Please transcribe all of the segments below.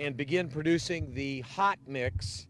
and begin producing the hot mix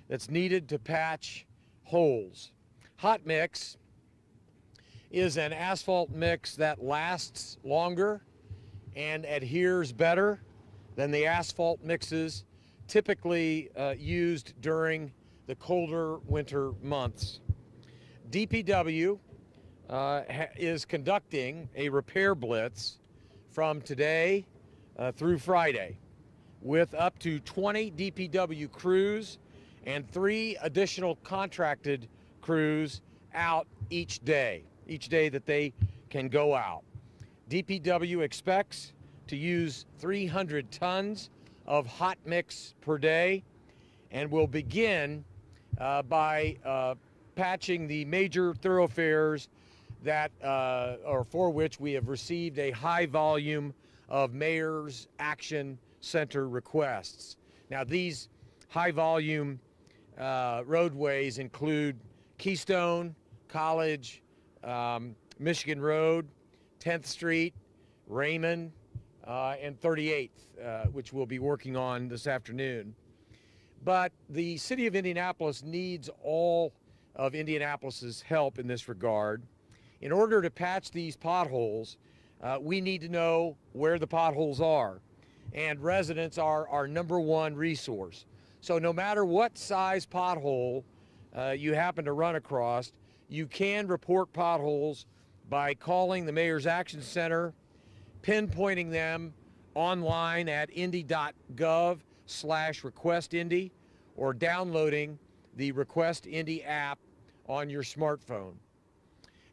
that's needed to patch holes. Hot mix is an asphalt mix that lasts longer and adheres better than the asphalt mixes typically used during the colder winter months. DPW is conducting a repair blitz from today through Friday with up to 20 DPW crews and 3 additional contracted crews out each day that they can go out. DPW expects to use 300 tons of hot mix per day and will begin by patching the major thoroughfares that or for which we have received a high volume of Mayor's Action Center requests. Now, these high volume roadways include Keystone, College, Michigan Road, 10th Street, Raymond, and 38th, which we'll be working on this afternoon. But the city of Indianapolis needs all of Indianapolis's help in this regard. In order to patch these potholes, we need to know where the potholes are, and residents are our #1 resource. So no matter what size pothole you happen to run across, you can report potholes by calling the Mayor's Action Center, pinpointing them online at indy.gov/requestindy, or downloading the Request Indy app on your smartphone.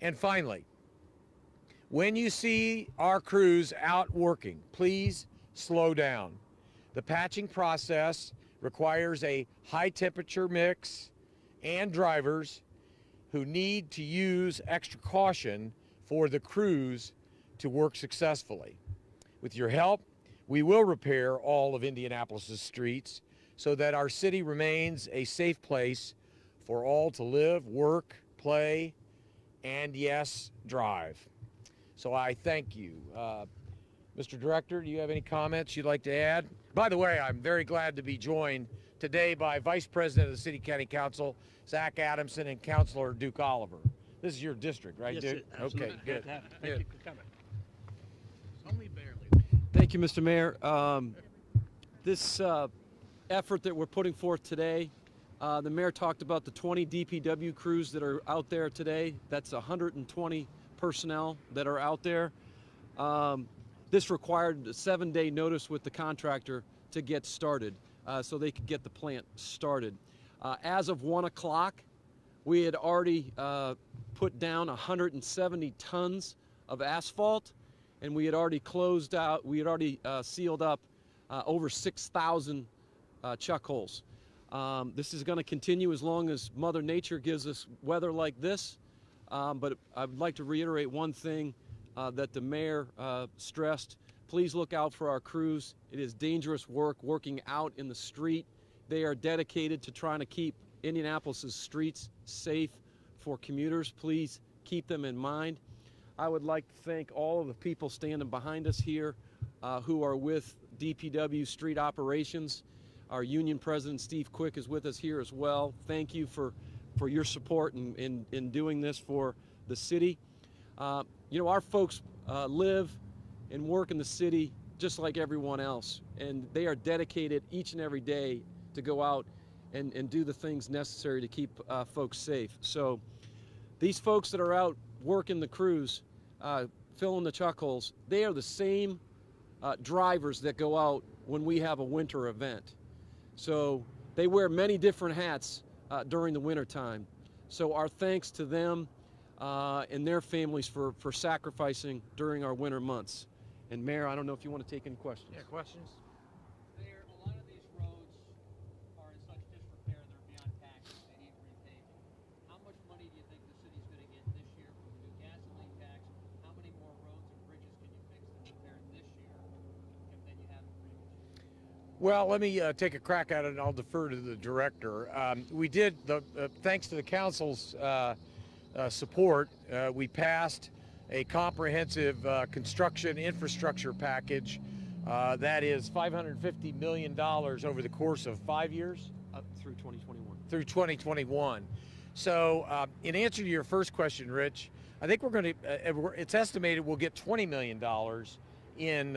And finally, when you see our crews out working, please slow down. The patching process requires a high temperature mix and drivers who need to use extra caution for the crews to work successfully. With your help, we will repair all of Indianapolis's streets so that our city remains a safe place for all to live, work, play, and yes, drive. So I thank you. Mr. Director, do you have any comments you'd like to add? By the way, I'm very glad to be joined today by Vice President of the City County Council, Zach Adamson, and Councilor Duke Oliver. This is your district, right, yes, Duke? Okay, good. Thank you for coming. Only barely. Thank you, Mr. Mayor. This effort that we're putting forth today, the mayor talked about the 20 DPW crews that are out there today. That's 120 personnel that are out there. This required a 7-day notice with the contractor to get started so they could get the plant started. As of 1 o'clock, we had already put down 170 tons of asphalt, and we had already closed out, we had already sealed up over 6,000 chuck holes. This is going to continue as long as Mother Nature gives us weather like this, but I would like to reiterate one thing that the mayor stressed. Please look out for our crews. It is dangerous work working out in the street. They are dedicated to trying to keep Indianapolis's streets safe for commuters. Please keep them in mind. I would like to thank all of the people standing behind us here who are with DPW Street Operations. Our union president, Steve Quick, is with us here as well. Thank you for your support in doing this for the city. You know, our folks live and work in the city just like everyone else, and they are dedicated each and every day to go out and do the things necessary to keep folks safe. So these folks that are out working the crews, filling the chuck holes, they are the same drivers that go out when we have a winter event. So they wear many different hats during the winter time. So our thanks to them and their families for sacrificing during our winter months. And Mayor, I don't know if you want to take any questions. Yeah, questions? Mayor, a lot of these roads are in such disrepair they're beyond taxes. They need repaving. How much money do you think the city's going to get this year from the new gasoline tax? How many more roads and bridges can you fix and repair this year than you have in previous years? Well, let me take a crack at it, and I'll defer to the director. We did, thanks to the council's support, we passed a comprehensive construction infrastructure package That is $550 million over the course of 5 years? Up through 2021. Through 2021. So in answer to your first question, Rich, I think we're going to, it's estimated we'll get $20 million in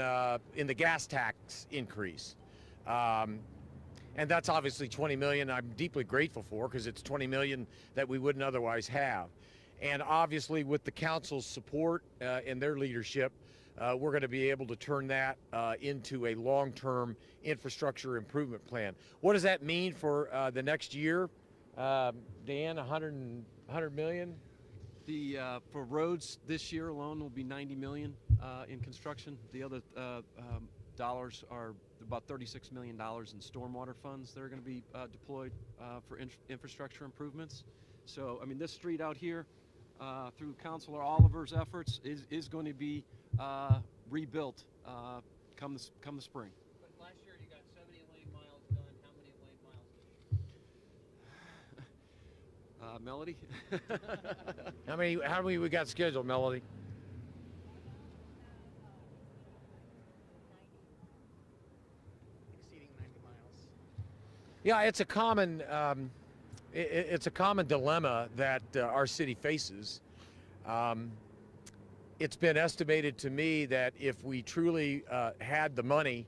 the gas tax increase. And that's obviously $20 million I'm deeply grateful for, because it's $20 million that we wouldn't otherwise have. And obviously with the council's support and their leadership, we're going to be able to turn that into a long-term infrastructure improvement plan. What does that mean for the next year? Dan, 100 million? For roads this year alone will be 90 million in construction. The other dollars are about $36 million in stormwater funds that are going to be deployed for infrastructure improvements. So, I mean, this street out here, through Councilor Oliver's efforts, is going to be rebuilt come the spring. But last year you got 70 lane miles done. How many lane miles? Melody? How many we got scheduled, Melody? Exceeding 90 miles. Yeah, it's a common dilemma that our city faces. It's been estimated to me that if we truly had the money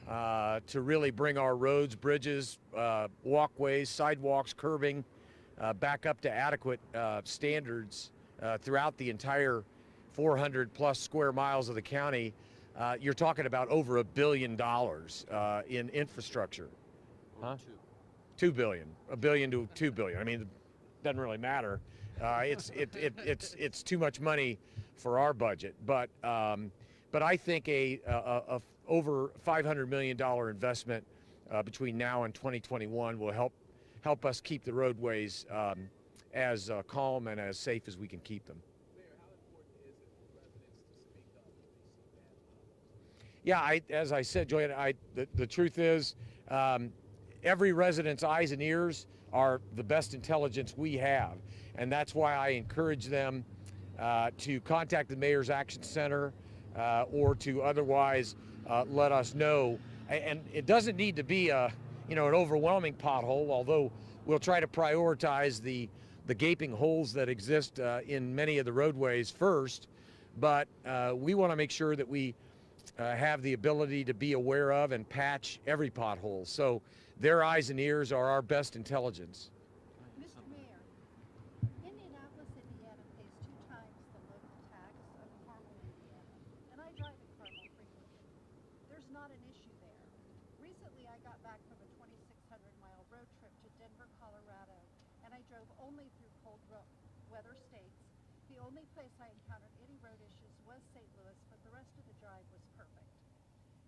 to really bring our roads, bridges, walkways, sidewalks, curbing back up to adequate standards throughout the entire 400 plus square miles of the county, you're talking about over $1 billion in infrastructure. Huh? 2 billion, $1 billion to 2 billion. I mean, it doesn't really matter. It's too much money for our budget, but I think a over $500 million investment between now and 2021 will help us keep the roadways as calm and as safe as we can keep them. Mayor, how important is it for residents to speak up when they see bad potholes? Yeah, as I said, Joanne, the truth is, every resident's eyes and ears are the best intelligence we have, and that's why I encourage them to contact the Mayor's Action Center or to otherwise let us know. And it doesn't need to be an overwhelming pothole, although we'll try to prioritize the gaping holes that exist in many of the roadways first. But we want to make sure that we have the ability to be aware of and patch every pothole. So their eyes and ears are our best intelligence. Mr. Mayor, Indianapolis, Indiana pays 2 times the local tax of Carmel, Indiana, and I drive in Carmel frequently. There's not an issue there. Recently, I got back from a 2,600-mile road trip to Denver, Colorado, and I drove only through cold weather states. The only place I encountered any road issues was St. Louis, but the rest of the drive was perfect.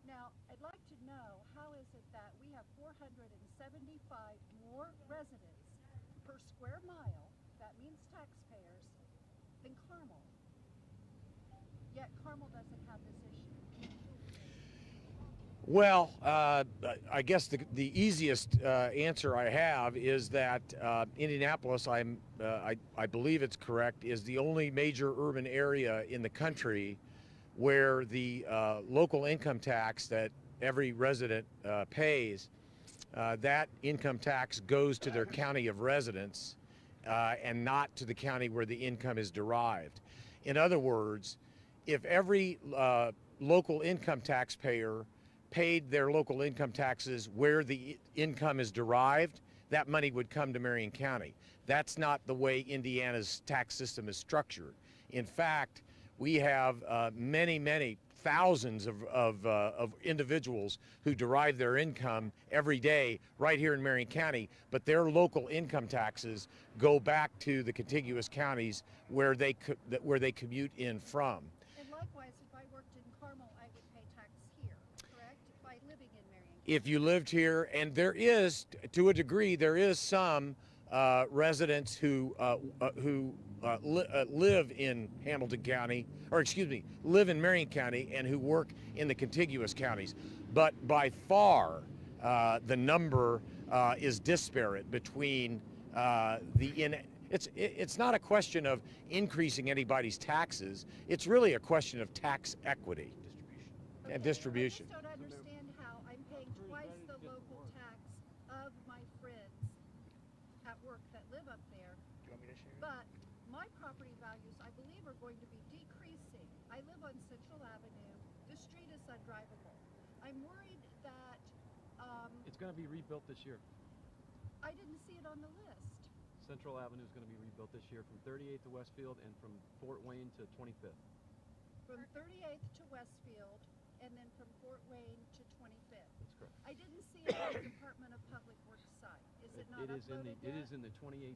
Now, I'd like to know, how is it that we have 475 more residents per square mile, that means taxpayers, than Carmel? Yet Carmel doesn't have this issue. Well, I guess the easiest answer I have is that Indianapolis, I believe it's correct, is the only major urban area in the country where the local income tax that every resident pays, that income tax goes to their county of residence and not to the county where the income is derived. In other words, if every local income taxpayer paid their local income taxes where the income is derived, that money would come to Marion County. That's not the way Indiana's tax system is structured. In fact, we have many thousands of individuals who derive their income every day right here in Marion County, but their local income taxes go back to the contiguous counties where they commute in from. And likewise, if I worked in Carmel, I would pay tax here, correct? By living in Marion County. If you lived here, and there is, to a degree, there is some residents who live in Hamilton County, or excuse me, live in Marion County and who work in the contiguous counties. But by far, the number is disparate between it's not a question of increasing anybody's taxes. It's really a question of tax equity. and distribution. I just don't understand how I'm paying twice the local tax of my friends at work that live up there. Do you want me to share? But my property values, I believe, are going to be decreasing. I live on Central Avenue. The street is undrivable. I'm worried that It's going to be rebuilt this year. I didn't see it on the list. Central Avenue is going to be rebuilt this year from 38th to Westfield and from Fort Wayne to 25th. From 38th to Westfield, and then from Fort Wayne to 25th. That's correct. I didn't see it on the Department of Public Works site. Is it not uploaded It yet? is in the 2018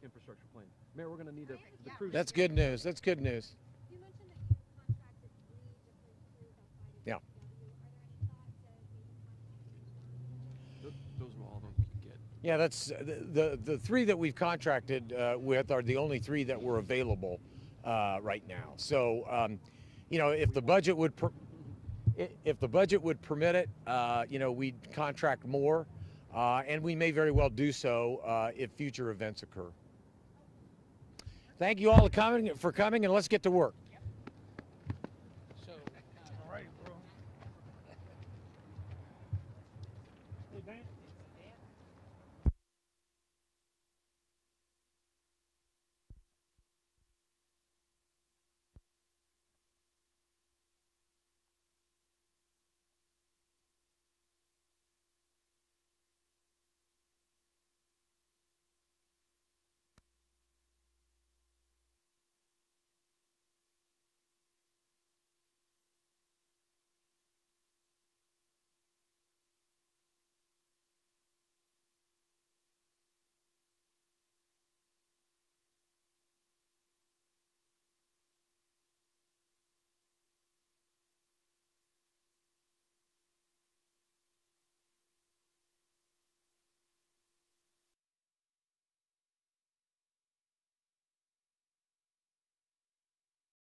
infrastructure plan. Mayor, we're going to need the crews. That's good news. That's good news. You mentioned that you contracted 3 different crews outside of Yeah. DPW. Are there any thoughts of maybe contracting more? Those are all those we can get. Yeah, that's the three that we've contracted with are the only three that were available right now. So, you know, if the budget would permit it, you know, we'd contract more, and we may very well do so if future events occur. Thank you all for coming, and let's get to work. So, All right, bro. if